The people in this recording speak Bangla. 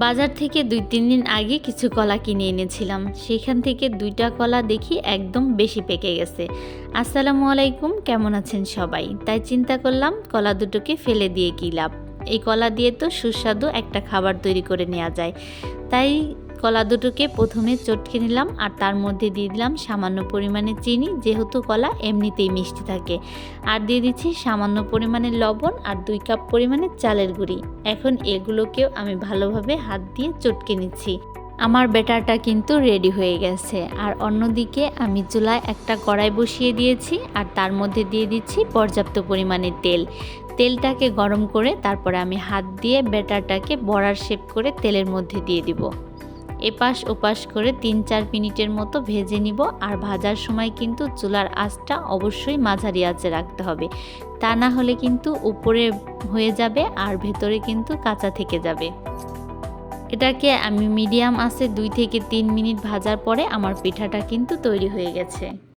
বাজার থেকে ২-৩ দিন আগে কিছু কলা কিনে এনেছিলাম। সেখান থেকে ২টা কলা দেখি একদম বেশি পেকে গেছে। আসসালামু আলাইকুম, কেমন আছেন সবাই? তাই চিন্তা করলাম কলা দুটোকে ফেলে দিয়ে কী লাভ। এই কলা দিয়ে তো সুস্বাদু একটা খাবার তৈরি করে নেওয়া যায়। তাই কলা দুটোকে প্রথমে চটকে নিলাম আর তার মধ্যে দিয়ে দিলাম সামান্য পরিমাণে চিনি, যেহেতু কলা এমনিতেই মিষ্টি থাকে। আর দিয়ে দিচ্ছি সামান্য পরিমাণে লবণ আর ২ কাপ পরিমাণে চালের গুঁড়ি। এখন এগুলোকেও আমি ভালোভাবে হাত দিয়ে চটকে নিচ্ছি। আমার ব্যাটারটা কিন্তু রেডি হয়ে গেছে। আর অন্যদিকে আমি চুলায় একটা কড়াই বসিয়ে দিয়েছি আর তার মধ্যে দিয়ে দিচ্ছি পর্যাপ্ত পরিমাণে তেল। তেলটাকে গরম করে তারপরে আমি হাত দিয়ে ব্যাটারটাকে বড়ার শেপ করে তেলের মধ্যে দিয়ে দিব। এপাশ ওপাশ করে ৩-৪ মিনিটের মতো ভেজে নিব। আর ভাজার সময় কিন্তু চুলার আঁচটা অবশ্যই মাঝারি আঁচে রাখতে হবে, তা না হলে কিন্তু উপরে হয়ে যাবে আর ভেতরে কিন্তু কাঁচা থেকে যাবে। এটাকে আমি মিডিয়াম আঁচে ২ থেকে ৩ মিনিট ভাজার পরে আমার পিঠাটা কিন্তু তৈরি হয়ে গেছে।